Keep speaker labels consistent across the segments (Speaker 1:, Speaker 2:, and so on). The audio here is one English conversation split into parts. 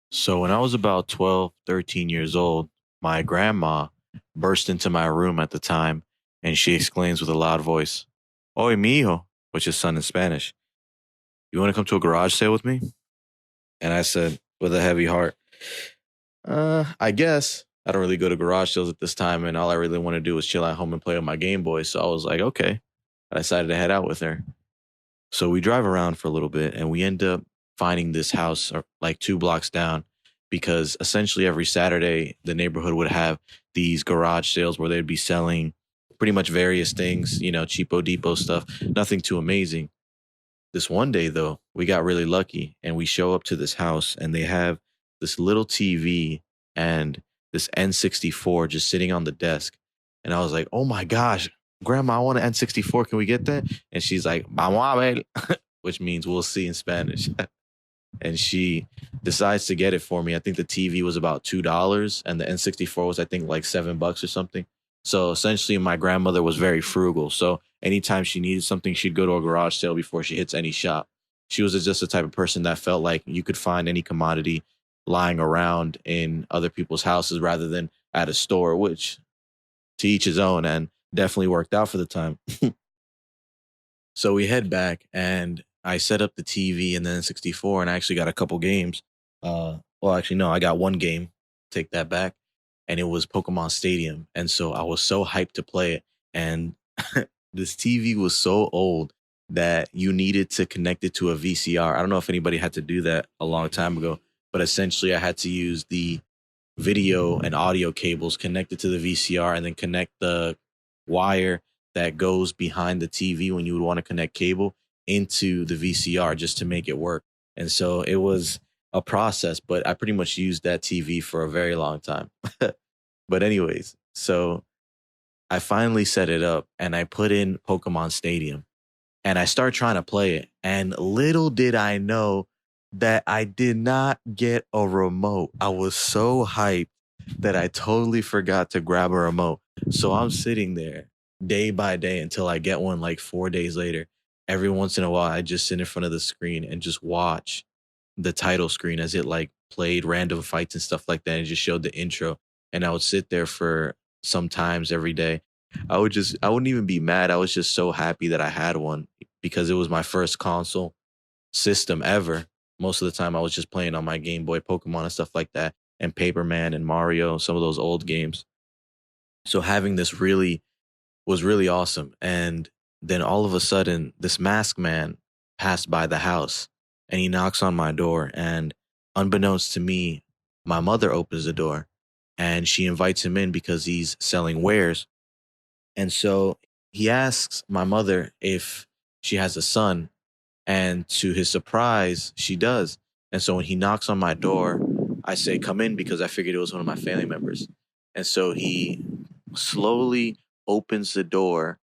Speaker 1: So when I was about 12, 13 years old, my grandma burst into my room at the time and she exclaims with a loud voice, Oye, mijo, which is son in Spanish. You want to come to a garage sale with me? And I said, with a heavy heart, I guess. I don't really go to garage sales at this time, and all I really want to do is chill at home and play on my Game Boy. So I was like, okay. I decided to head out with her. So we drive around for a little bit and we end up finding this house like 2 blocks down because essentially every Saturday the neighborhood would have these garage sales where they'd be selling pretty much various things, cheapo depot stuff, nothing too amazing. This one day though, we got really lucky and we show up to this house and they have this little TV and this N64 just sitting on the desk. And I was like, oh my gosh, grandma, I want an N64. Can we get that? And she's like, vamos a ver, which means we'll see in Spanish. And she decides to get it for me. I think the TV was about $2 and the N64 was, I think, like $7 or something. So essentially, my grandmother was very frugal. So anytime she needed something, she'd go to a garage sale before she hits any shop. She was just the type of person that felt like you could find any commodity lying around in other people's houses rather than at a store, which to each his own and definitely worked out for the time. So we head back and I set up the TV and then 64 and I actually got a couple games. Well, actually, no, I got one game. Take that back. And it was Pokemon Stadium. And so I was so hyped to play it. And this TV was so old that you needed to connect it to a VCR. I don't know if anybody had to do that a long time ago, but essentially I had to use the video and audio cables connected to the VCR and then connect the wire that goes behind the TV when you would want to connect cable into the VCR just to make it work. And so it was a process, but I pretty much used that TV for a very long time. But anyways, so I finally set it up and I put in Pokemon Stadium and I start trying to play it. And little did I know that I did not get a remote. I was so hyped that I totally forgot to grab a remote. So I'm sitting there day by day until I get one like 4 days later. Every once in a while, I just sit in front of the screen and just watch the title screen as it like played random fights and stuff like that and just showed the intro. And I would sit there for sometimes every day. I wouldn't even be mad. I was just so happy that I had one because it was my first console system ever. Most of the time I was just playing on my Game Boy Pokemon and stuff like that and Paperman and Mario, some of those old games. So having this really was really awesome. And then all of a sudden this masked man passed by the house and he knocks on my door and unbeknownst to me, my mother opens the door and she invites him in because he's selling wares. And so he asks my mother if she has a son and to his surprise, she does. And so when he knocks on my door, I say, come in because I figured it was one of my family members. And so he slowly opens the door,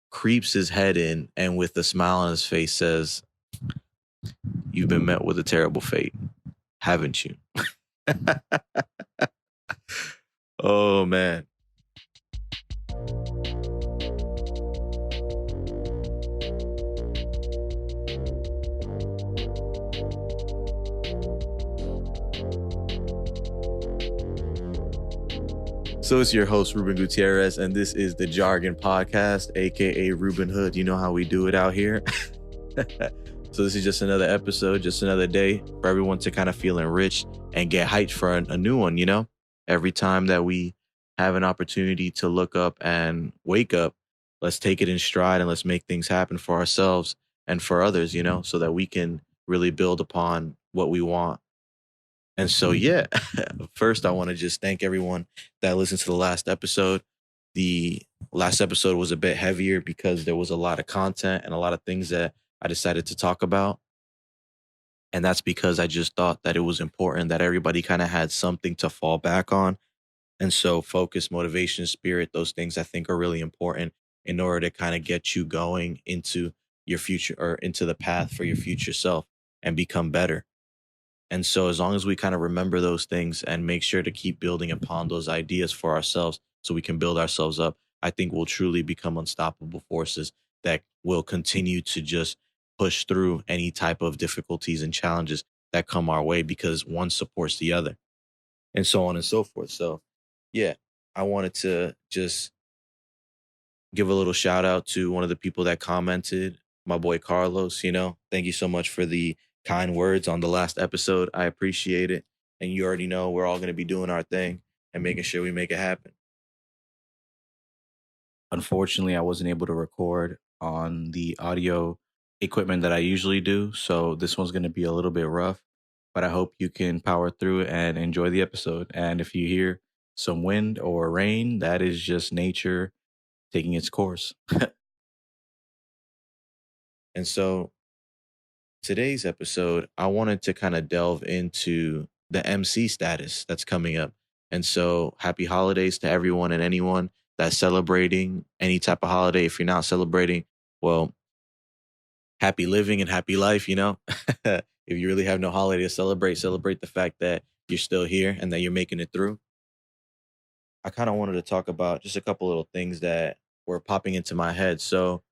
Speaker 1: creeps his head in, and with a smile on his face says, you've been met with a terrible fate, haven't you? Oh, man. So it's your host, Ruben Gutierrez, and this is the Jargon Podcast, aka Ruben Hood. You know how we do it out here. So this is just another episode, just another day for everyone to kind of feel enriched and get hyped for a new one. Every time that we have an opportunity to look up and wake up, let's take it in stride and let's make things happen for ourselves and for others, so that we can really build upon what we want. And so, yeah, first, I want to just thank everyone that listened to the last episode. The last episode was a bit heavier because there was a lot of content and a lot of things that I decided to talk about. And that's because I just thought that it was important that everybody kind of had something to fall back on. And so, focus, motivation, spirit, those things I think are really important in order to kind of get you going into your future or into the path for your future self and become better. And so, as long as we kind of remember those things and make sure to keep building upon those ideas for ourselves so we can build ourselves up, I think we'll truly become unstoppable forces that will continue to just push through any type of difficulties and challenges that come our way because one supports the other, and so on and so forth. So, yeah, I wanted to just give a little shout out to one of the people that commented, my boy Carlos. Thank you so much for the kind words on the last episode. I appreciate it. And you already know we're all going to be doing our thing and making sure we make it happen. Unfortunately, I wasn't able to record on the audio equipment that I usually do. So this one's going to be a little bit rough, but I hope you can power through and enjoy the episode. And if you hear some wind or rain, that is just nature taking its course. And so today's episode, I wanted to kind of delve into the MC status that's coming up. And so happy holidays to everyone and anyone that's celebrating any type of holiday. If you're not celebrating, well, happy living and happy life. If you really have no holiday to celebrate the fact that you're still here and that you're making it through. I kind of wanted to talk about just a couple little things that were popping into my head. So,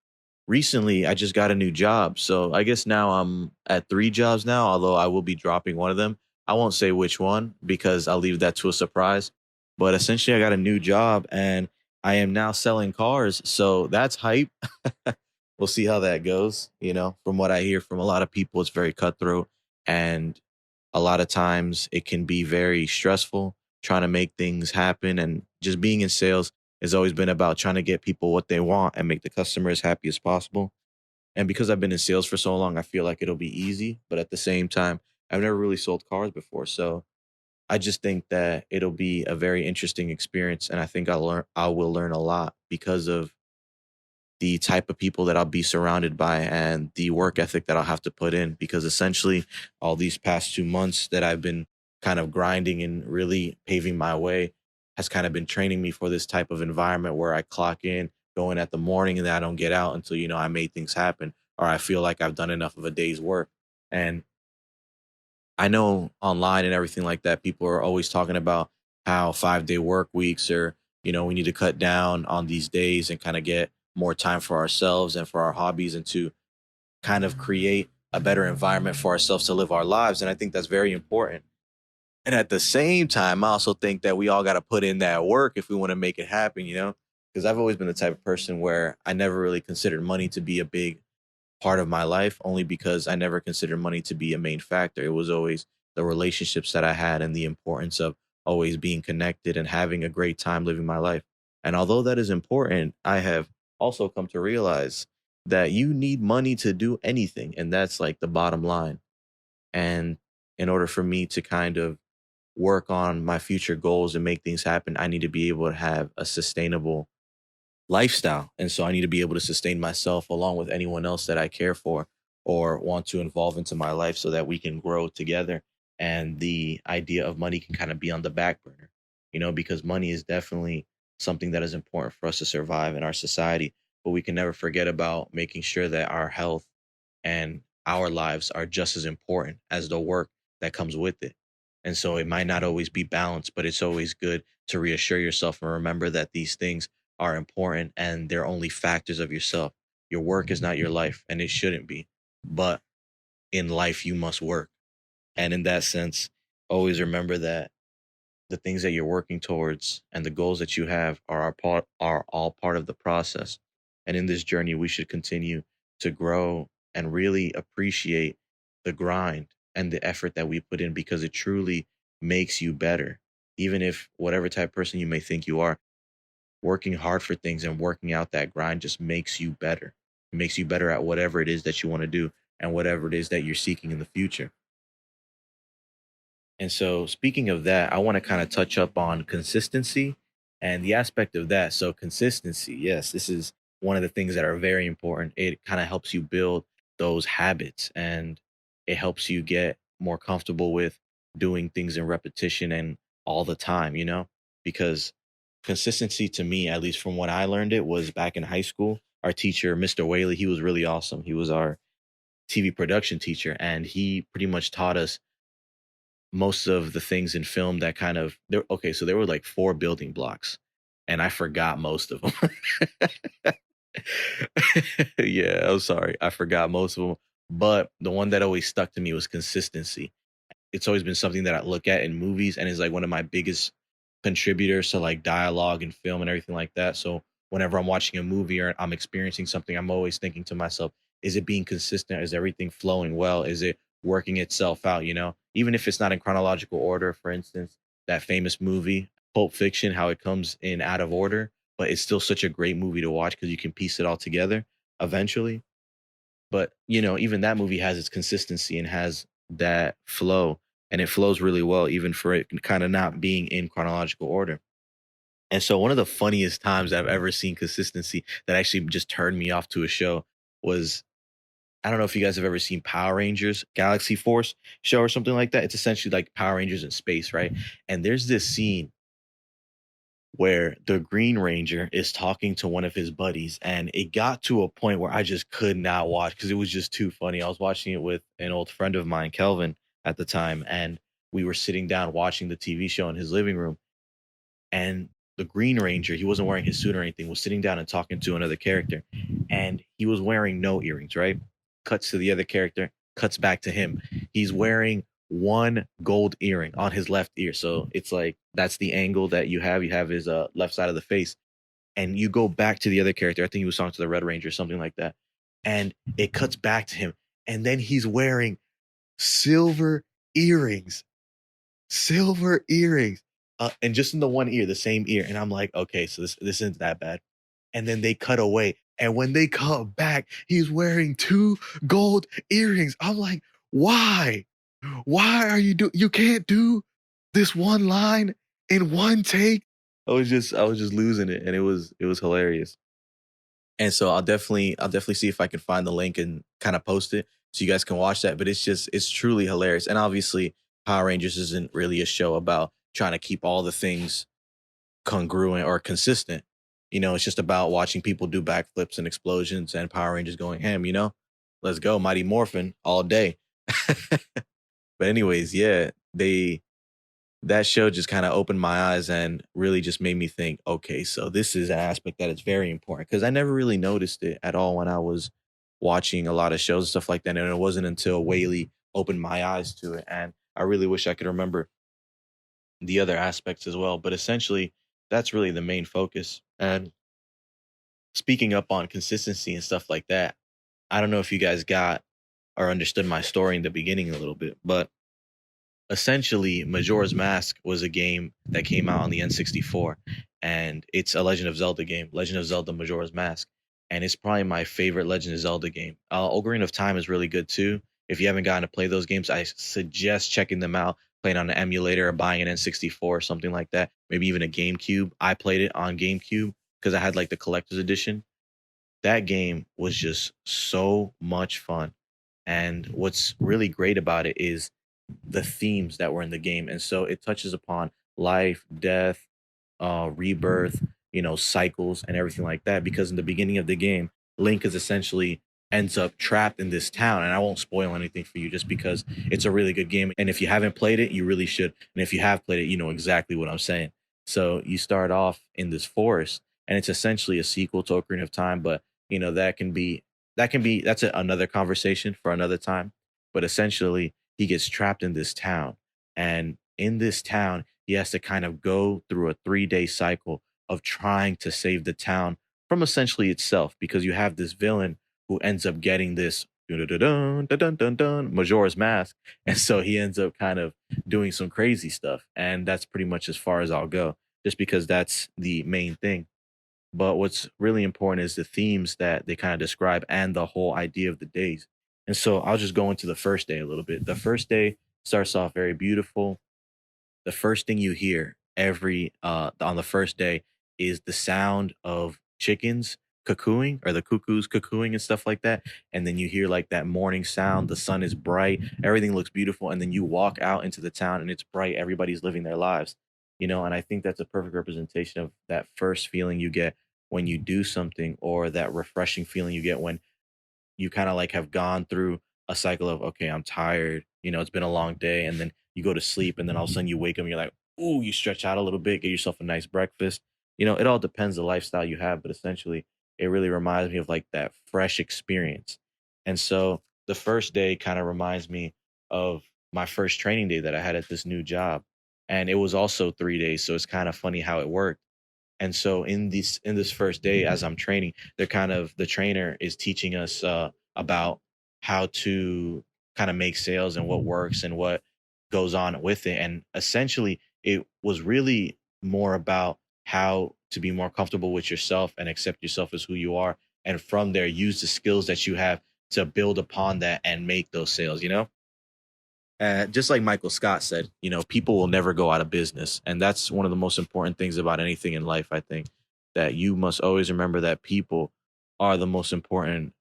Speaker 1: recently I just got a new job. So I guess now I'm at three jobs now, although I will be dropping one of them. I won't say which one because I'll leave that to a surprise. But essentially, I got a new job and I am now selling cars. So that's hype. We'll see how that goes. From what I hear from a lot of people, it's very cutthroat. And a lot of times it can be very stressful trying to make things happen. And just being in sales has always been about trying to get people what they want and make the customer as happy as possible. And because I've been in sales for so long, I feel like it'll be easy. But at the same time, I've never really sold cars before. So I just think that it'll be a very interesting experience. And I think I will learn a lot because of the type of people that I'll be surrounded by and the work ethic that I'll have to put in. Because essentially, all these past 2 months that I've been kind of grinding and really paving my way has kind of been training me for this type of environment where I clock in, go in at the morning, and then I don't get out until, I made things happen or I feel like I've done enough of a day's work. And I know online and everything like that, people are always talking about how 5-day work weeks or, we need to cut down on these days and kind of get more time for ourselves and for our hobbies and to kind of create a better environment for ourselves to live our lives. And I think that's very important. And at the same time, I also think that we all got to put in that work if we want to make it happen. Because I've always been the type of person where I never really considered money to be a big part of my life only because I never considered money to be a main factor. It was always the relationships that I had and the importance of always being connected and having a great time living my life. And although that is important, I have also come to realize that you need money to do anything. And that's like the bottom line. And in order for me to kind of work on my future goals and make things happen, I need to be able to have a sustainable lifestyle. And so I need to be able to sustain myself along with anyone else that I care for or want to involve into my life so that we can grow together. And the idea of money can kind of be on the back burner, because money is definitely something that is important for us to survive in our society. But we can never forget about making sure that our health and our lives are just as important as the work that comes with it. And so it might not always be balanced, but it's always good to reassure yourself and remember that these things are important and they're only factors of yourself. Your work is not your life and it shouldn't be. But in life, you must work. And in that sense, always remember that the things that you're working towards and the goals that you have are all part of the process. And in this journey, we should continue to grow and really appreciate the grind and the effort that we put in because it truly makes you better. Even if whatever type of person you may think you are, working hard for things and working out that grind just makes you better. It makes you better at whatever it is that you want to do and whatever it is that you're seeking in the future. And so, speaking of that, I want to kind of touch up on consistency and the aspect of that. So, consistency, yes, this is one of the things that are very important. It kind of helps you build those habits and it helps you get more comfortable with doing things in repetition and all the time, because consistency to me, at least from when I learned it, was back in high school. Our teacher, Mr. Whaley, he was really awesome. He was our TV production teacher, and he pretty much taught us most of the things in film that kind of there. Okay, so there were like four building blocks, and I forgot most of them. Yeah, I'm sorry, I forgot most of them. But the one that always stuck to me was consistency. it's always been something that I look at in movies and is like one of my biggest contributors to like dialogue and film and everything like that. So whenever I'm watching a movie or I'm experiencing something, I'm always thinking to myself, is it being consistent? Is everything flowing well? Is it working itself out? Even if it's not in chronological order, for instance, that famous movie, Pulp Fiction, how it comes in out of order, but it's still such a great movie to watch because you can piece it all together eventually. But, even that movie has its consistency and has that flow, and it flows really well, even for it kind of not being in chronological order. And so, one of the funniest times I've ever seen consistency that actually just turned me off to a show was, I don't know if you guys have ever seen Power Rangers Galaxy Force show or something like that. It's essentially like Power Rangers in space, right? And there's this scene where the Green Ranger is talking to one of his buddies, and it got to a point where I just could not watch because it was just too funny. I was watching it with an old friend of mine, Kelvin, at the time, and we were sitting down watching the TV show in his living room, and the Green Ranger, he wasn't wearing his suit or anything, was sitting down and talking to another character, and he was wearing no earrings, right? Cuts to the other character, cuts back to him. He's wearing one gold earring on his left ear. So it's like that's the angle that you have. You have his left side of the face, and you go back to the other character. I think he was talking to the Red Ranger, something like that. And it cuts back to him, and then he's wearing silver earrings, silver earrings, and just in the one ear, the same ear. And I'm like, okay, so this isn't that bad. And then they cut away, and when they come back, he's wearing two gold earrings. I'm like, why? Why are you you can't do this one line in one take? I was just losing it, and it was hilarious. And so I'll definitely see if I can find the link and kind of post it so you guys can watch that. But it's truly hilarious. And obviously, Power Rangers isn't really a show about trying to keep all the things congruent or consistent. It's just about watching people do backflips and explosions and Power Rangers going ham. Let's go, Mighty Morphin all day. But anyways, yeah, that show just kind of opened my eyes and really just made me think, okay, so this is an aspect that is very important because I never really noticed it at all when I was watching a lot of shows and stuff like that. And it wasn't until Whaley opened my eyes to it. And I really wish I could remember the other aspects as well. But essentially, that's really the main focus. And speaking up on consistency and stuff like that, I don't know if you guys got or understood my story in the beginning a little bit, but essentially Majora's Mask was a game that came out on the N64, and it's a Legend of Zelda game, Legend of Zelda Majora's Mask, and it's probably my favorite Legend of Zelda game. Ocarina of Time is really good too. If you haven't gotten to play those games, I suggest checking them out, playing on an emulator or buying an N64 or something like that, maybe even a GameCube. I played it on GameCube because I had like the collector's edition. That game was just so much fun. And what's really great about it is the themes that were in the game. And so it touches upon life, death, rebirth, cycles and everything like that. Because in the beginning of the game, Link is essentially ends up trapped in this town. And I won't spoil anything for you just because it's a really good game. And if you haven't played it, you really should. And if you have played it, you know exactly what I'm saying. So you start off in this forest, and it's essentially a sequel to Ocarina of Time, but that's another conversation for another time. But essentially, he gets trapped in this town, and in this town, he has to kind of go through a 3-day cycle of trying to save the town from essentially itself, because you have this villain who ends up getting this dun dun dun dun dun Majora's Mask, and so he ends up kind of doing some crazy stuff, and that's pretty much as far as I'll go, just because that's the main thing. But what's really important is the themes that they kind of describe and the whole idea of the days. And so I'll just go into the first day a little bit. The first day starts off very beautiful. The first thing you hear every on the first day is the sound of chickens cuckooing, or the cuckoos cuckooing and stuff like that. And then you hear like that morning sound. The sun is bright, everything looks beautiful, and then you walk out into the town and it's bright. Everybody's living their lives. And I think that's a perfect representation of that first feeling you get when you do something, or that refreshing feeling you get when you kind of like have gone through a cycle of, okay, I'm tired, it's been a long day, and then you go to sleep, and then all of a sudden you wake up and you're like, ooh, you stretch out a little bit, get yourself a nice breakfast. It all depends the lifestyle you have, but essentially it really reminds me of like that fresh experience. And so the first day kind of reminds me of my first training day that I had at this new job. And it was also 3 days. So it's kind of funny how it worked. And so in this first day, as I'm training, the trainer is teaching us about how to kind of make sales and what works and what goes on with it. And essentially, it was really more about how to be more comfortable with yourself and accept yourself as who you are. And from there, use the skills that you have to build upon that and make those sales, you know? Just like Michael Scott said, people will never go out of business. And that's one of the most important things about anything in life, I think, that you must always remember that people are the most important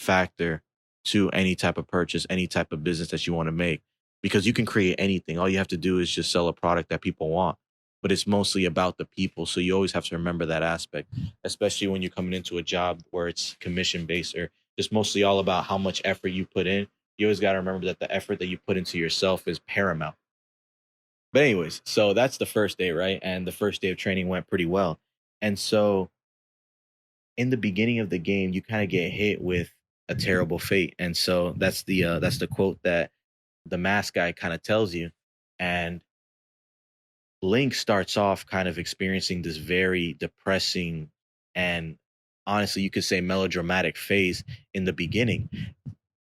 Speaker 1: factor to any type of purchase, any type of business that you want to make. Because you can create anything. All you have to do is just sell a product that people want. But it's mostly about the people. So you always have to remember that aspect, especially when you're coming into a job where it's commission based or just mostly all about how much effort you put in. You always got to remember that the effort that you put into yourself is paramount. But anyways, so that's the first day, right? And the first day of training went pretty well. And so in the beginning of the game, you kind of get hit with a terrible fate. And so that's the quote that the mask guy kind of tells you. And Link starts off kind of experiencing this very depressing and honestly, you could say melodramatic phase in the beginning.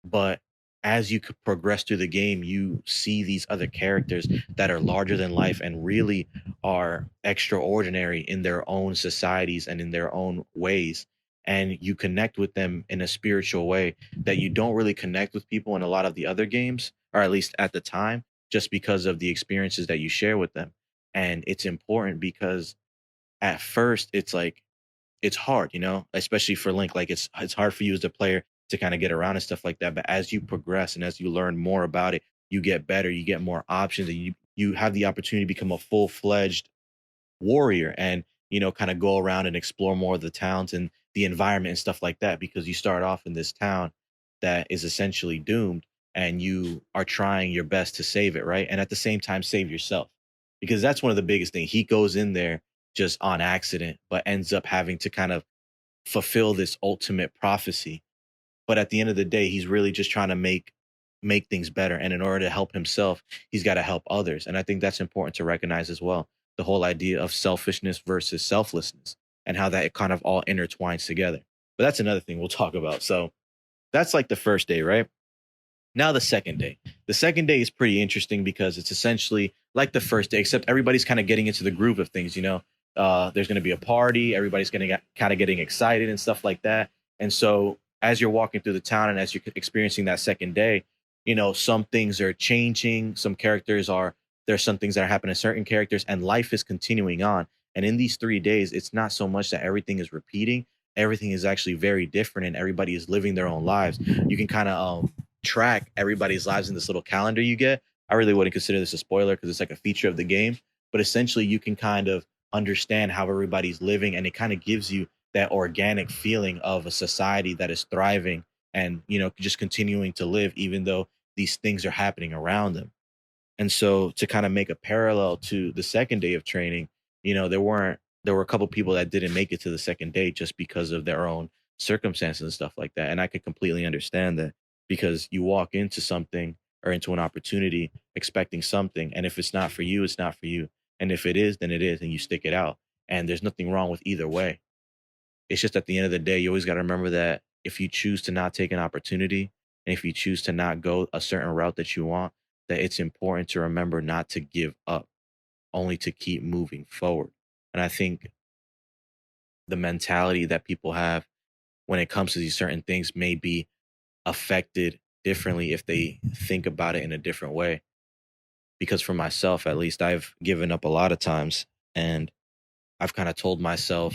Speaker 1: But as you could progress through the game, you see these other characters that are larger than life and really are extraordinary in their own societies and in their own ways. And you connect with them in a spiritual way that you don't really connect with people in a lot of the other games, or at least at the time, just because of the experiences that you share with them. And it's important because at first it's like it's hard, especially for Link. Like it's hard for you as a player to kind of get around and stuff like that. But as you progress and as you learn more about it, you get better, you get more options, and you have the opportunity to become a full-fledged warrior and kind of go around and explore more of the towns and the environment and stuff like that because you start off in this town that is essentially doomed and you are trying your best to save it, right? And at the same time save yourself, because that's one of the biggest things. He goes in there just on accident but ends up having to kind of fulfill this ultimate prophecy. But at the end of the day, he's really just trying to make things better, and in order to help himself, he's got to help others. And I think that's important to recognize as well, the whole idea of selfishness versus selflessness and how that it kind of all intertwines together. But that's another thing we'll talk about. So that's like the first day, right? Now the second day is pretty interesting because it's essentially like the first day, except everybody's kind of getting into the groove of things. There's going to be a party, everybody's going to get kind of getting excited and stuff like that. And so as you're walking through the town and as you're experiencing that second day, some things are changing, there's some things that are happening to certain characters, and life is continuing on. And in these 3 days, it's not so much that everything is repeating, everything is actually very different and everybody is living their own lives. You can kind of track everybody's lives in this little calendar you get. I really wouldn't consider this a spoiler because it's like a feature of the game, but essentially you can kind of understand how everybody's living, and it kind of gives you that organic feeling of a society that is thriving and just continuing to live even though these things are happening around them. And so to kind of make a parallel to the second day of training, there were a couple people that didn't make it to the second day just because of their own circumstances and stuff like that. And I could completely understand that because you walk into something or into an opportunity expecting something. And if it's not for you, it's not for you. And if it is, then it is, and you stick it out. And there's nothing wrong with either way. It's just at the end of the day, you always got to remember that if you choose to not take an opportunity and if you choose to not go a certain route that you want, that it's important to remember not to give up, only to keep moving forward. And I think the mentality that people have when it comes to these certain things may be affected differently if they think about it in a different way. Because for myself, at least, I've given up a lot of times and I've kind of told myself,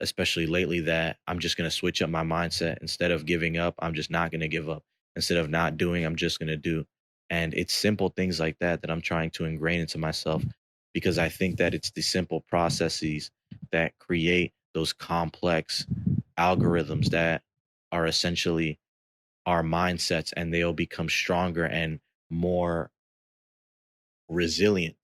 Speaker 1: especially lately, that I'm just going to switch up my mindset. Instead of giving up, I'm just not going to give up. Instead of not doing, I'm just going to do. And it's simple things like that that I'm trying to ingrain into myself because I think that it's the simple processes that create those complex algorithms that are essentially our mindsets, and they'll become stronger and more resilient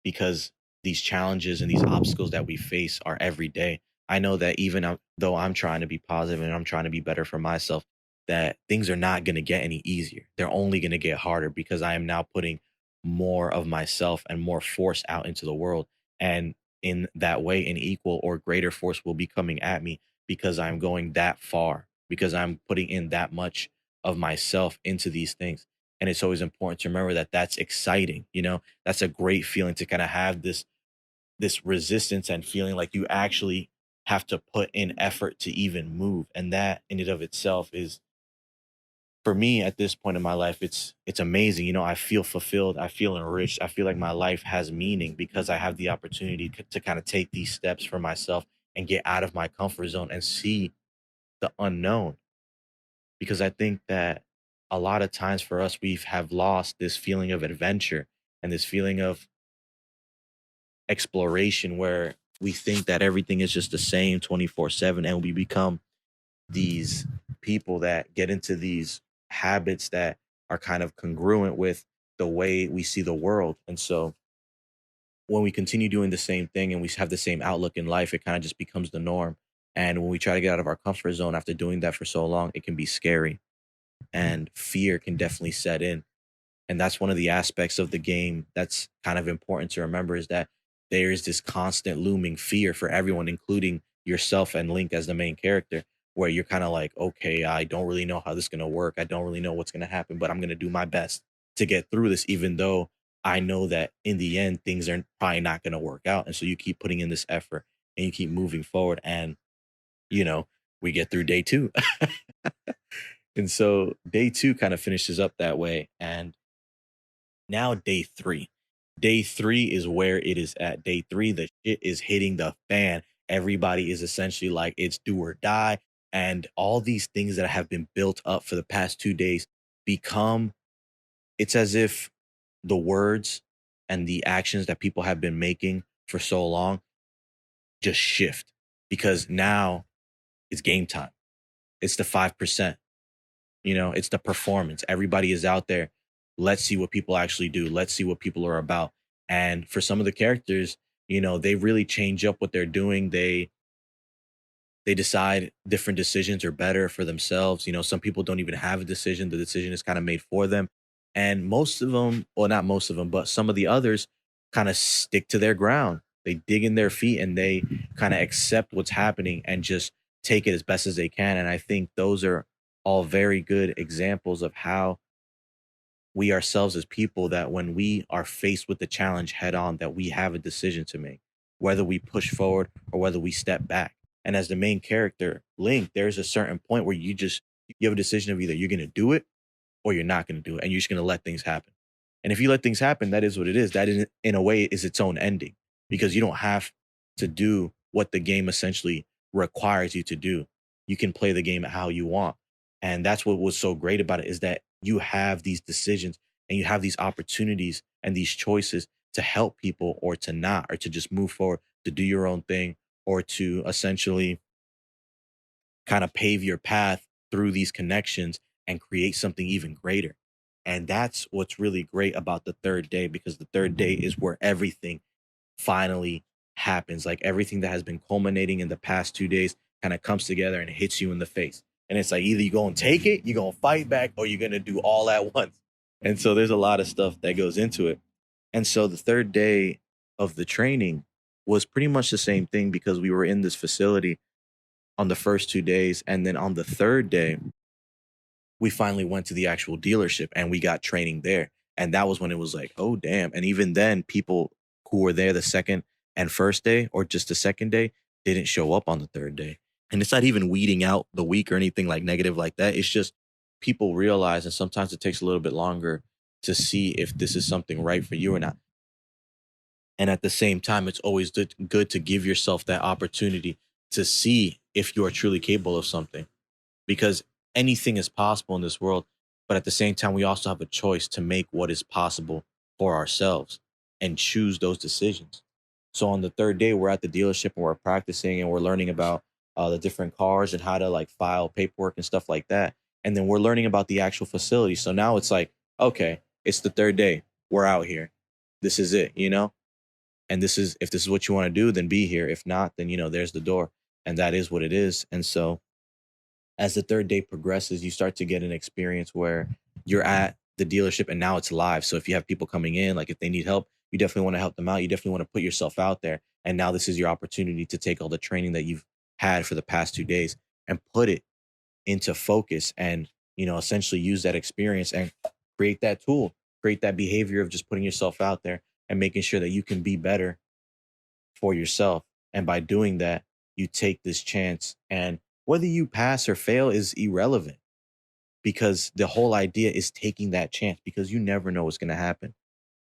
Speaker 1: because these challenges and these obstacles that we face are every day. I know that even though I'm trying to be positive and I'm trying to be better for myself, that things are not going to get any easier. They're only going to get harder because I am now putting more of myself and more force out into the world. And in that way, an equal or greater force will be coming at me because I'm going that far, because I'm putting in that much of myself into these things. And it's always important to remember that that's exciting. That's a great feeling to kind of have this resistance and feeling like you actually have to put in effort to even move. And that in and of itself is, for me at this point in my life, it's amazing. I feel fulfilled, I feel enriched, I feel like my life has meaning because I have the opportunity to kind of take these steps for myself and get out of my comfort zone and see the unknown. Because I think that a lot of times for us, we have lost this feeling of adventure and this feeling of exploration where we think that everything is just the same 24/7, and we become these people that get into these habits that are kind of congruent with the way we see the world. And so when we continue doing the same thing and we have the same outlook in life, it kind of just becomes the norm. And when we try to get out of our comfort zone after doing that for so long, it can be scary, and fear can definitely set in. And that's one of the aspects of the game that's kind of important to remember, is that there is this constant looming fear for everyone, including yourself and Link as the main character, where you're kind of like, okay, I don't really know how this is going to work. I don't really know what's going to happen, but I'm going to do my best to get through this, even though I know that in the end, things are probably not going to work out. And so you keep putting in this effort and you keep moving forward. And, you know, we get through day two. And so day two kind of finishes up that way. And now day three. Day three is where it is at. Day three, the shit is hitting the fan. Everybody is essentially like, it's do or die. And all these things that have been built up for the past 2 days become, it's as if the words and the actions that people have been making for so long just shift, because now it's game time. It's the 5%. It's the performance. Everybody is out there. Let's see what people actually do. Let's see what people are about. And for some of the characters, they really change up what they're doing. They decide different decisions are better for themselves. Some people don't even have a decision. The decision is kind of made for them. And most of them, well, not most of them, but some of the others kind of stick to their ground. They dig in their feet and they kind of accept what's happening and just take it as best as they can. And I think those are all very good examples of how we ourselves as people, that when we are faced with the challenge head on, that we have a decision to make, whether we push forward or whether we step back. And as the main character Link, there's a certain point where you have a decision of either you're going to do it or you're not going to do it, and you're just going to let things happen. And if you let things happen, that is what it is. That in a way is its own ending, because you don't have to do what the game essentially requires you to do. You can play the game how you want. And that's what was so great about it, is that you have these decisions and you have these opportunities and these choices to help people or to not, or to just move forward, to do your own thing, or to essentially kind of pave your path through these connections and create something even greater. And that's what's really great about the third day, because the third day is where everything finally happens. Like everything that has been culminating in the past 2 days kind of comes together and hits you in the face. And it's like either you're going to take it, you're going to fight back, or you're going to do all at once. And so there's a lot of stuff that goes into it. And so the third day of the training was pretty much the same thing, because we were in this facility on the first 2 days. And then on the third day, we finally went to the actual dealership and we got training there. And that was when it was like, oh, damn. And even then, people who were there the second and first day, or just the second day, didn't show up on the third day. And it's not even weeding out the weak or anything like negative like that. It's just people realize, and sometimes it takes a little bit longer to see if this is something right for you or not. And at the same time, it's always good to give yourself that opportunity to see if you are truly capable of something, because anything is possible in this world. But at the same time, we also have a choice to make what is possible for ourselves and choose those decisions. So on the third day, we're at the dealership and we're practicing and we're learning about the different cars and how to like file paperwork and stuff like that. And then we're learning about the actual facility. So now it's like, okay, it's the third day. We're out here. This is it. And this is, if this is what you want to do, then be here. If not, then, there's the door. And that is what it is. And so As the third day progresses, you start to get an experience where you're at the dealership and now it's live. So if you have people coming in, like if they need help, you definitely want to help them out. You definitely want to put yourself out there. And now this is your opportunity to take all the training that you've had for the past 2 days and put it into focus and, essentially use that experience and create that tool, create that behavior of just putting yourself out there and making sure that you can be better for yourself. And by doing that, you take this chance. And whether you pass or fail is irrelevant because the whole idea is taking that chance because you never know what's going to happen.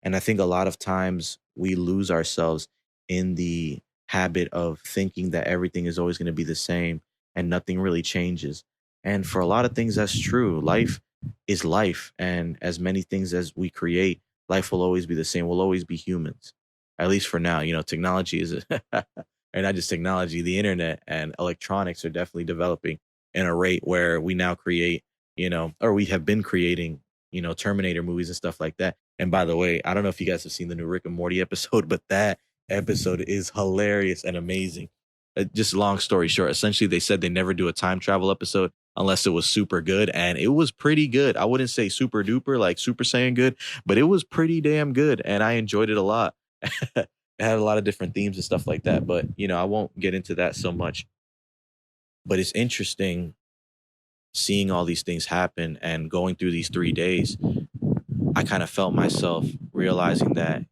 Speaker 1: And I think a lot of times we lose ourselves in the habit of thinking that everything is always going to be the same and nothing really changes. And for a lot of things, that's true. Life is life. And as many things as we create, life will always be the same. We'll always be humans, at least for now. Technology is, and not just technology, the internet and electronics are definitely developing in a rate where we now create, or we have been creating, Terminator movies and stuff like that. And by the way, I don't know if you guys have seen the new Rick and Morty episode, but that episode is hilarious and amazing. Just long story short, essentially they said they never do a time travel episode unless it was super good. And it was pretty good. I wouldn't say super duper, like Super Saiyan good, but it was pretty damn good. And I enjoyed it a lot. It had a lot of different themes and stuff like that. But, I won't get into that so much. But it's interesting seeing all these things happen and going through these 3 days. I kind of felt myself realizing that,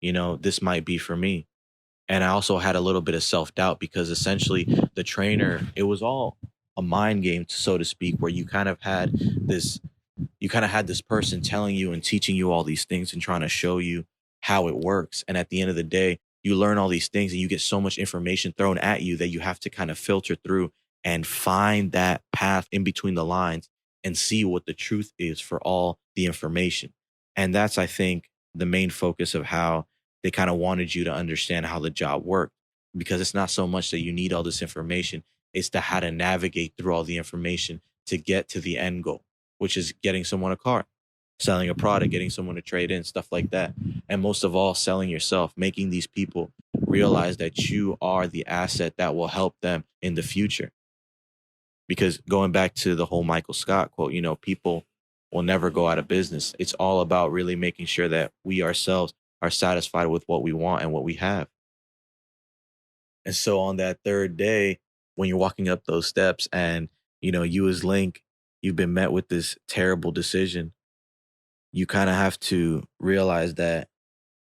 Speaker 1: this might be for me. And I also had a little bit of self doubt because essentially the trainer, it was all a mind game, so to speak, where this, you kind of had this person telling you and teaching you all these things and trying to show you how it works. And at the end of the day, you learn all these things and you get so much information thrown at you that you have to kind of filter through and find that path in between the lines and see what the truth is for all the information. And that's, I think, the main focus of how they kind of wanted you to understand how the job worked, because it's not so much that you need all this information, it's to how to navigate through all the information to get to the end goal, which is getting someone a car, selling a product, getting someone to trade in, stuff like that. And most of all, selling yourself, making these people realize that you are the asset that will help them in the future. Because going back to the whole Michael Scott quote, people will never go out of business. It's all about really making sure that we ourselves are satisfied with what we want and what we have. And so on that third day, when you're walking up those steps and, you as Link, you've been met with this terrible decision, you kind of have to realize that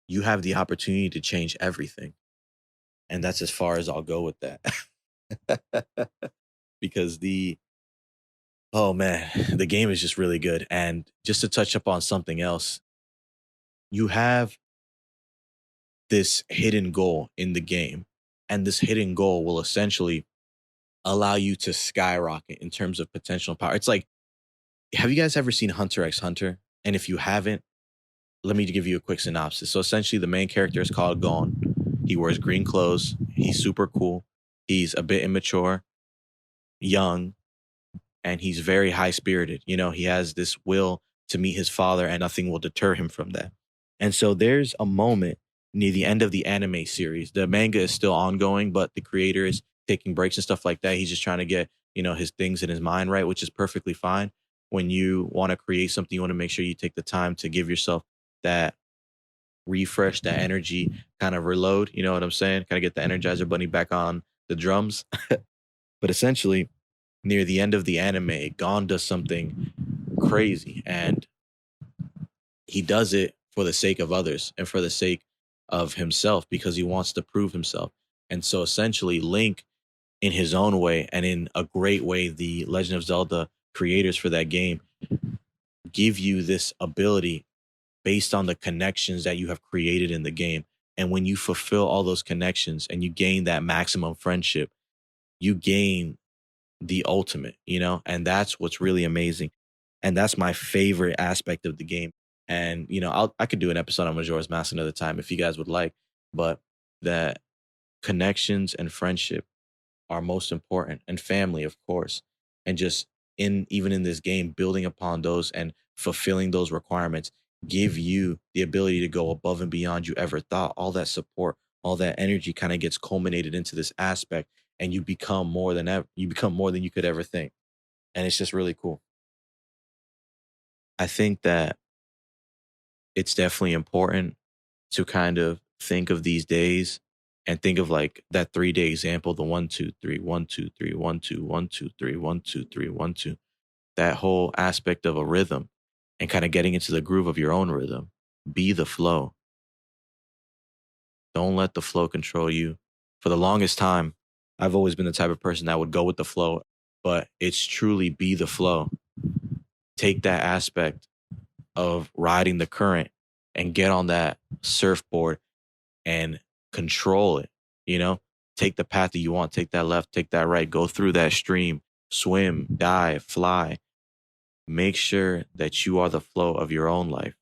Speaker 1: you have the opportunity to change everything. And that's as far as I'll go with that. Because oh man, the game is just really good. And just to touch up on something else, you have this hidden goal in the game. And this hidden goal will essentially allow you to skyrocket in terms of potential power. It's like, have you guys ever seen Hunter x Hunter? And if you haven't, let me give you a quick synopsis. So essentially, the main character is called Gon. He wears green clothes. He's super cool. He's a bit immature, young, and he's very high spirited. He has this will to meet his father, and nothing will deter him from that. And so there's a moment near the end of the anime series. The manga is still ongoing, but the creator is taking breaks and stuff like that. He's just trying to get, his things in his mind right, which is perfectly fine. When you want to create something, you want to make sure you take the time to give yourself that refresh, that energy, kind of reload. You know what I'm saying? Kind of get the Energizer Bunny back on the drums. But essentially, near the end of the anime, Gon does something crazy, and he does it for the sake of others and for the sake of himself because he wants to prove himself. And so essentially, Link, in his own way and in a great way, the Legend of Zelda creators for that game give you this ability based on the connections that you have created in the game. And when you fulfill all those connections and you gain that maximum friendship, you gain the ultimate, and that's what's really amazing. And that's my favorite aspect of the game. And, I could do an episode on Majora's Mask another time if you guys would like, but that connections and friendship are most important, and family, of course. And just even in this game, building upon those and fulfilling those requirements give you the ability to go above and beyond you ever thought. All that support, all that energy kind of gets culminated into this aspect, and you become more than ever. You become more than you could ever think. And it's just really cool. I think that it's definitely important to kind of think of these days and think of like that 3 day example, the 1, 2, 3, 1, 2, 3, 1, 2, 1, 2, 3, 1, 2, 3, 1, 2. That whole aspect of a rhythm and kind of getting into the groove of your own rhythm. Be the flow. Don't let the flow control you. For the longest time, I've always been the type of person that would go with the flow, but it's truly be the flow. Take that aspect of riding the current and get on that surfboard and control it. You know, take the path that you want, take that left, take that right, go through that stream, swim, dive, fly. Make sure that you are the flow of your own life.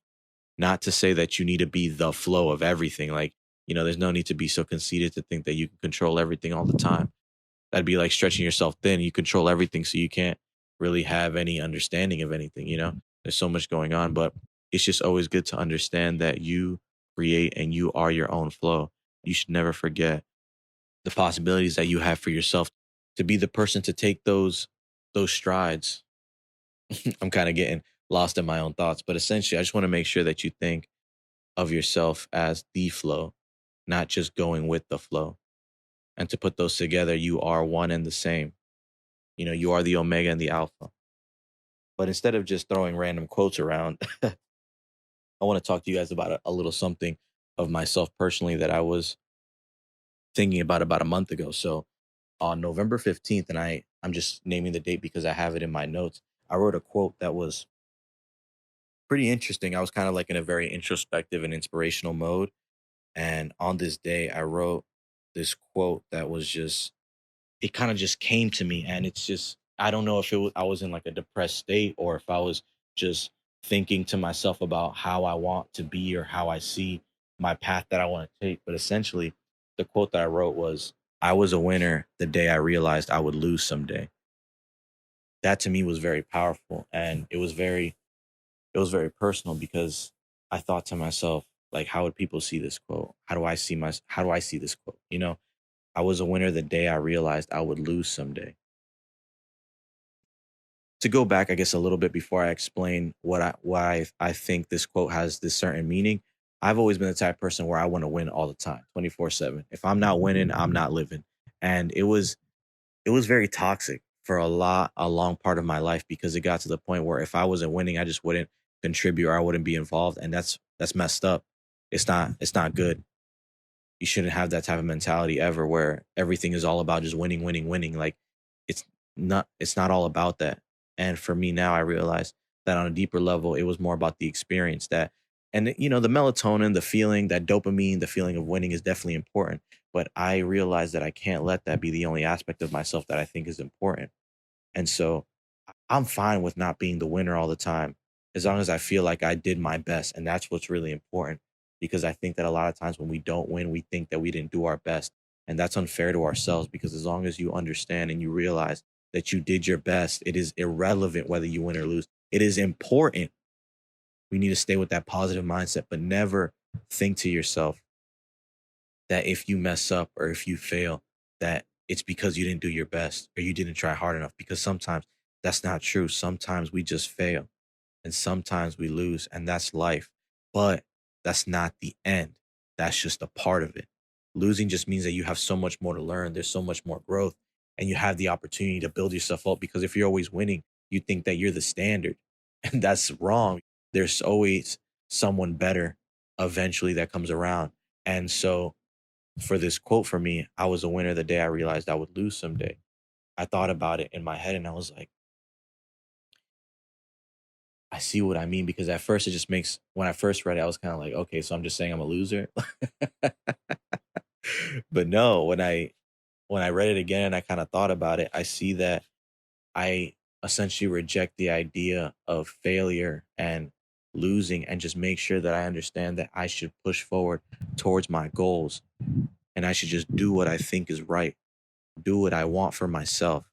Speaker 1: Not to say that you need to be the flow of everything. Like, there's no need to be so conceited to think that you can control everything all the time. That'd be like stretching yourself thin. You control everything, so you can't really have any understanding of anything. There's so much going on, but it's just always good to understand that you create and you are your own flow. You should never forget the possibilities that you have for yourself to be the person to take those strides. I'm kind of getting lost in my own thoughts, but essentially I just want to make sure that you think of yourself as the flow, not just going with the flow. And to put those together, you are one and the same. You are the omega and the alpha. But instead of just throwing random quotes around, I want to talk to you guys about a little something of myself personally that I was thinking about a month ago. So on November 15th, and I'm just naming the date because I have it in my notes, I wrote a quote that was pretty interesting. I was kind of like in a very introspective and inspirational mode. And on this day, I wrote this quote that was just, it kind of just came to me. And it's just, I don't know if I was in like a depressed state or if I was just thinking to myself about how I want to be or how I see my path that I want to take. But essentially, the quote that I wrote was, I was a winner the day I realized I would lose someday. That to me was very powerful. And it was very personal because I thought to myself, like, how would people see this quote? How do I see this quote? I was a winner the day I realized I would lose someday. To go back, I guess, a little bit before I explain why I think this quote has this certain meaning. I've always been the type of person where I want to win all the time, 24/7. If I'm not winning, I'm not living. And it was very toxic for a long part of my life because it got to the point where if I wasn't winning, I just wouldn't contribute or I wouldn't be involved. And that's messed up. It's not good. You shouldn't have that type of mentality ever where everything is all about just winning, winning, winning. Like it's it's not all about that. And for me now, I realize that on a deeper level, it was more about the experience that, and the melatonin, the feeling, that dopamine, the feeling of winning is definitely important. But I realize that I can't let that be the only aspect of myself that I think is important. And so I'm fine with not being the winner all the time as long as I feel like I did my best. And that's what's really important because I think that a lot of times when we don't win, we think that we didn't do our best. And that's unfair to ourselves because as long as you understand and you realize that you did your best, it is irrelevant whether you win or lose. It is important. We need to stay with that positive mindset, but never think to yourself that if you mess up or if you fail, that it's because you didn't do your best or you didn't try hard enough. Because sometimes that's not true. Sometimes we just fail and sometimes we lose, and that's life. But that's not the end. That's just a part of it. Losing just means that you have so much more to learn. There's so much more growth, and you have the opportunity to build yourself up. Because if you're always winning, you think that you're the standard, and that's wrong. There's always someone better eventually that comes around. And so, for this quote for me, I was a winner the day I realized I would lose someday. I thought about it in my head and I was like, I see what I mean because at first it just makes when I first read it, I was kind of like, okay, so I'm just saying I'm a loser. But no, when I read it again and I kind of thought about it, I see that I essentially reject the idea of failure and losing and just make sure that I understand that I should push forward towards my goals and I should just do what I think is right, do what I want for myself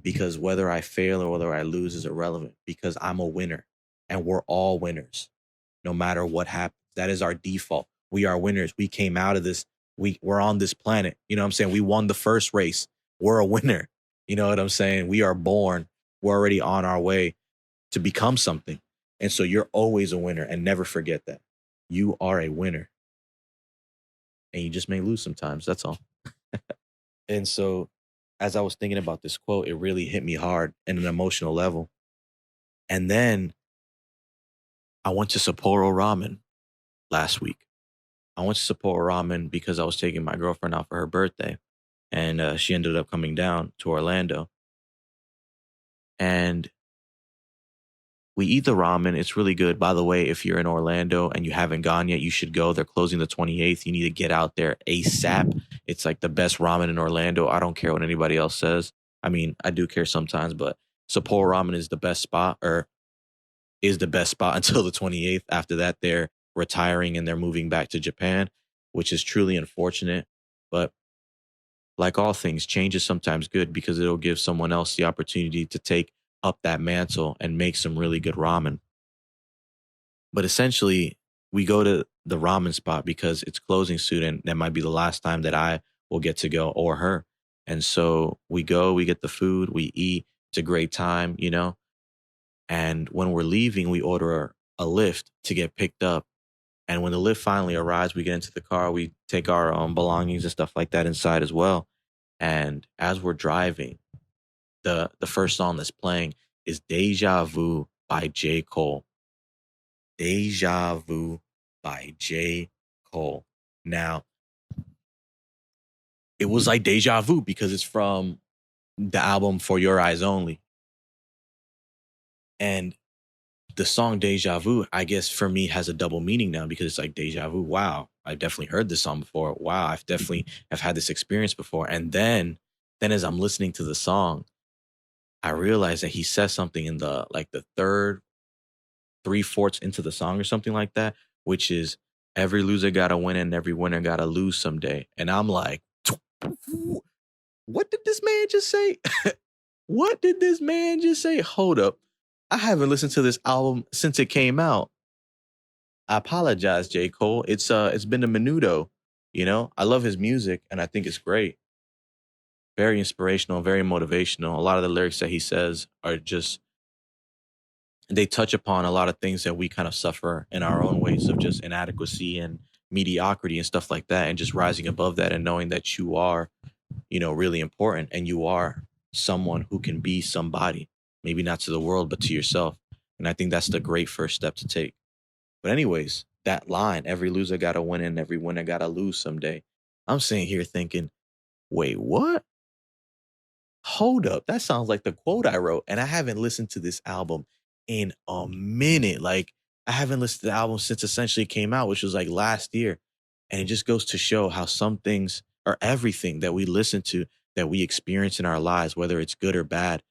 Speaker 1: because whether I fail or whether I lose is irrelevant because I'm a winner and we're all winners no matter what happens. That is our default. We are winners. We came out of this. We're on this planet. You know what I'm saying? We won the first race. We're a winner. You know what I'm saying? We are born. we're already on our way to become something. And so you're always a winner, and never forget that. You are a winner, and you just may lose sometimes. That's all. And so as I was thinking about this quote, it really hit me hard in an emotional level. And then I went to Sapporo Ramen last week. I went to Sapporo Ramen because I was taking my girlfriend out for her birthday, and she ended up coming down to Orlando. And we eat the ramen. It's really good. By the way, if you're in Orlando and you haven't gone yet, you should go. They're closing the 28th. You need to get out there ASAP. It's like the best ramen in Orlando. I don't care what anybody else says. I mean, I do care sometimes, but Sapporo Ramen is the best spot, or is the best spot until the 28th. After that, they're retiring and they're moving back to Japan, which is truly unfortunate. But like all things, change is sometimes good because it'll give someone else the opportunity to take up that mantle and make some really good ramen. But essentially, we go to the ramen spot because it's closing soon, and that might be the last time that I will get to go, or her. And so we go, we get the food, we eat. It's a great time, you know. And when we're leaving, we order a lift to get picked up. And when the lift finally arrives, we get into the car, we take our belongings and stuff like that inside as well. And as we're driving, the first song that's playing is Deja Vu by J. Cole. Deja Vu by J. Cole. Now, it was like deja vu because it's from the album For Your Eyes Only. And the song Deja Vu, I guess for me, has a double meaning now because it's like deja vu. Wow, I definitely heard this song before. Wow, I've definitely have had this experience before. And then as I'm listening to the song, I realized that he says something in the like the third, three-fourths into the song or something like that, which is every loser gotta win and every winner gotta lose someday. And I'm like, what did this man just say? What did this man just say? Hold up. I haven't listened to this album since it came out. I apologize, J. Cole. It's been a menudo. You know, I love his music and I think it's great. Very inspirational, very motivational. A lot of the lyrics that he says are just they touch upon a lot of things that we kind of suffer in our own ways of just inadequacy and mediocrity and stuff like that, and just rising above that and knowing that you are, you know, really important and you are someone who can be somebody, maybe not to the world but to yourself. And I think that's the great first step to take. But anyways, that line, every loser gotta win and every winner gotta lose someday, I'm sitting here thinking, wait, what? Hold up, that sounds like the quote I wrote, and I haven't listened to this album in a minute. Like, I haven't listened to the album since essentially it came out, which was like last year. And it just goes to show how some things or everything that we listen to, that we experience in our lives, whether it's good or bad,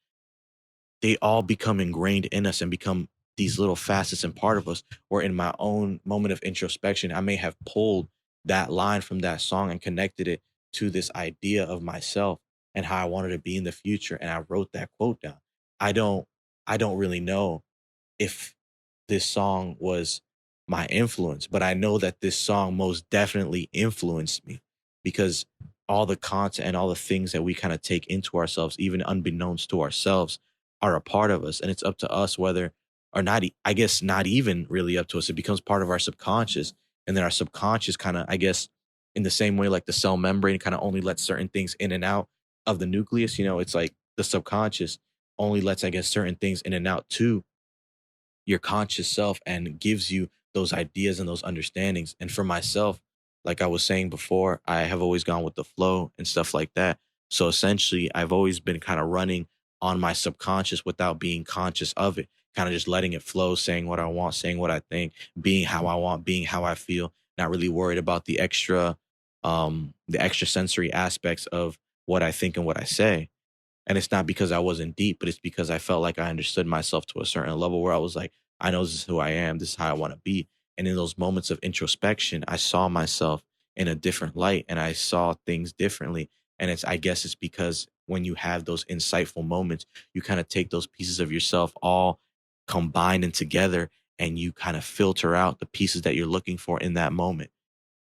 Speaker 1: they all become ingrained in us and become these little facets and part of us. Or in my own moment of introspection, I may have pulled that line from that song and connected it to this idea of myself and how I wanted to be in the future. And I wrote that quote down. I don't I don't really know if this song was my influence, but I know that this song most definitely influenced me because all the content and all the things that we kind of take into ourselves, even unbeknownst to ourselves, are a part of us. And it's up to us whether or not, I guess, not even really up to us. It becomes part of our subconscious. And then our subconscious kind of, I guess, in the same way, like the cell membrane kind of only lets certain things in and out of the nucleus, you know, it's like the subconscious only lets, I guess, certain things in and out too your conscious self and gives you those ideas and those understandings. And for myself, like I was saying before, I have always gone with the flow and stuff like that. So essentially, I've always been kind of running on my subconscious without being conscious of it, kind of just letting it flow, saying what I want, saying what I think, being how I want, being how I feel, not really worried about the extra sensory aspects of what I think and what I say. And it's not because I wasn't deep, but it's because I felt like I understood myself to a certain level where I was like, I know this is who I am. This is how I want to be. And in those moments of introspection, I saw myself in a different light and I saw things differently. And I guess it's because when you have those insightful moments, you kind of take those pieces of yourself all combined and together and you kind of filter out the pieces that you're looking for in that moment.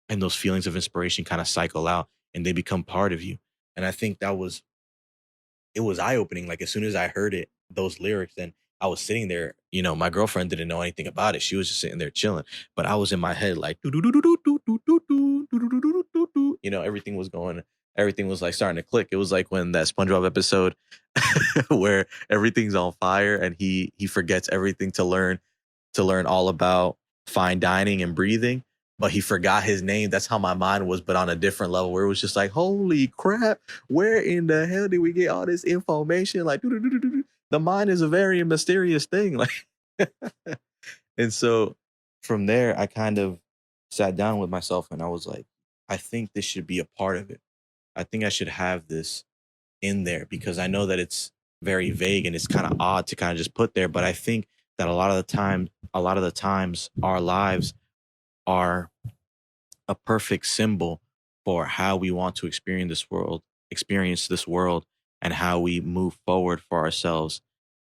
Speaker 1: And those feelings of inspiration kind of cycle out and they become part of you. And I think it was eye opening. Like as soon as I heard it, those lyrics. And I was sitting there, my girlfriend didn't know anything about it. She was just sitting there chilling. But I was in my head like, everything was going, everything was like starting to click. It was like when that SpongeBob episode where everything's on fire and he forgets everything to learn all about fine dining and breathing, but he forgot his name. That's how my mind was, but on a different level where it was just like, holy crap, where in the hell did we get all this information? Like, the mind is a very mysterious thing. Like, and so from there, I kind of sat down with myself and I was like, I think this should be a part of it. I think I should have this in there because I know that it's very vague and it's kind of odd to kind of just put there. But I think that a lot of the times, our lives are a perfect symbol for how we want to experience this world, and how we move forward for ourselves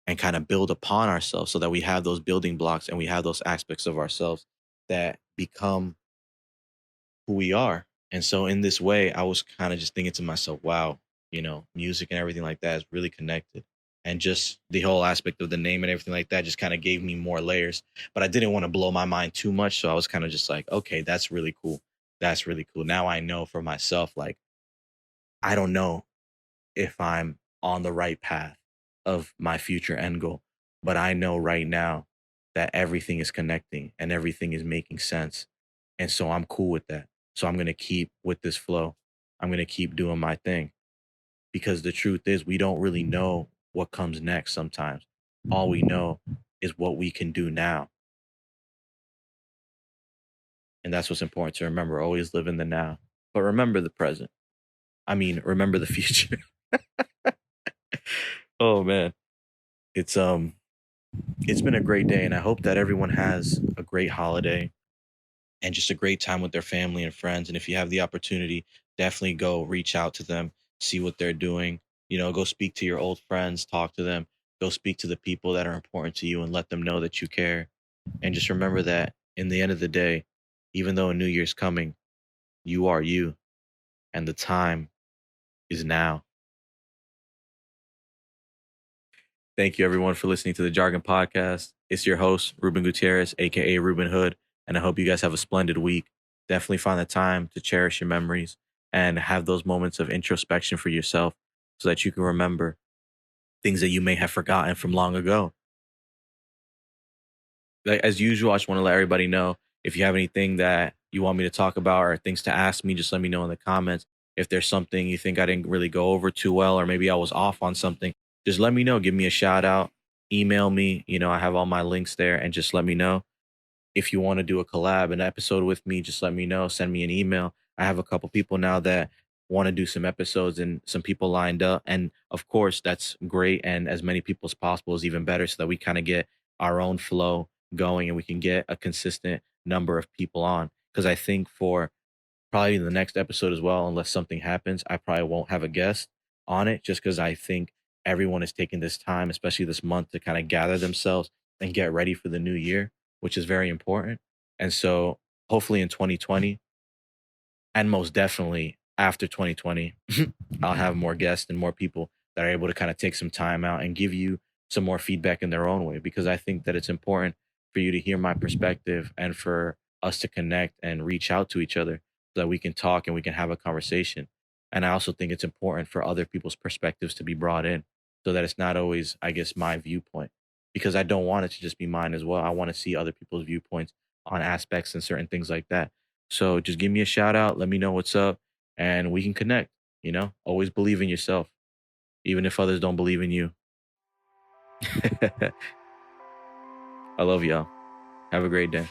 Speaker 1: and kind of build upon ourselves so that we have those building blocks and we have those aspects of ourselves that become who we are. And so in this way, I was kind of just thinking to myself, wow, music and everything like that is really connected. And just the whole aspect of the name and everything like that just kind of gave me more layers. But I didn't want to blow my mind too much. So I was kind of just like, okay, that's really cool. That's really cool. Now I know for myself, like, I don't know if I'm on the right path of my future end goal, but I know right now that everything is connecting and everything is making sense. And so I'm cool with that. So I'm going to keep with this flow. I'm going to keep doing my thing because the truth is, we don't really know what comes next sometimes. All we know is what we can do now. And that's what's important to remember. Always live in the now, but remember the present. I mean, remember the future. Oh man. It's it's been a great day and I hope that everyone has a great holiday and just a great time with their family and friends. And if you have the opportunity, definitely go reach out to them, see what they're doing. Go speak to your old friends, talk to them, go speak to the people that are important to you and let them know that you care. And just remember that in the end of the day, even though a new year's coming, you are you and the time is now. Thank you everyone for listening to the Jargon Podcast. It's your host, Ruben Gutierrez, aka Ruben Hood, and I hope you guys have a splendid week. Definitely find the time to cherish your memories and have those moments of introspection for yourself so that you can remember things that you may have forgotten from long ago. Like, as usual, I just want to let everybody know if you have anything that you want me to talk about or things to ask me, just let me know in the comments. If there's something you think I didn't really go over too well, or maybe I was off on something, just let me know. Give me a shout out, email me. I have all my links there, and just let me know. If you want to do a collab, an episode with me, just let me know. Send me an email. I have a couple people now that want to do some episodes and some people lined up. And of course, that's great. And as many people as possible is even better so that we kind of get our own flow going and we can get a consistent number of people on. Because I think for probably the next episode as well, unless something happens, I probably won't have a guest on it just because I think everyone is taking this time, especially this month, to kind of gather themselves and get ready for the new year, which is very important. And so hopefully in 2020, and most definitely after 2020, I'll have more guests and more people that are able to kind of take some time out and give you some more feedback in their own way, because I think that it's important for you to hear my perspective and for us to connect and reach out to each other so that we can talk and we can have a conversation. And I also think it's important for other people's perspectives to be brought in so that it's not always, I guess, my viewpoint, because I don't want it to just be mine as well. I want to see other people's viewpoints on aspects and certain things like that. So just give me a shout out, let me know what's up, and we can connect. Always believe in yourself, even if others don't believe in you. I love y'all. Have a great day.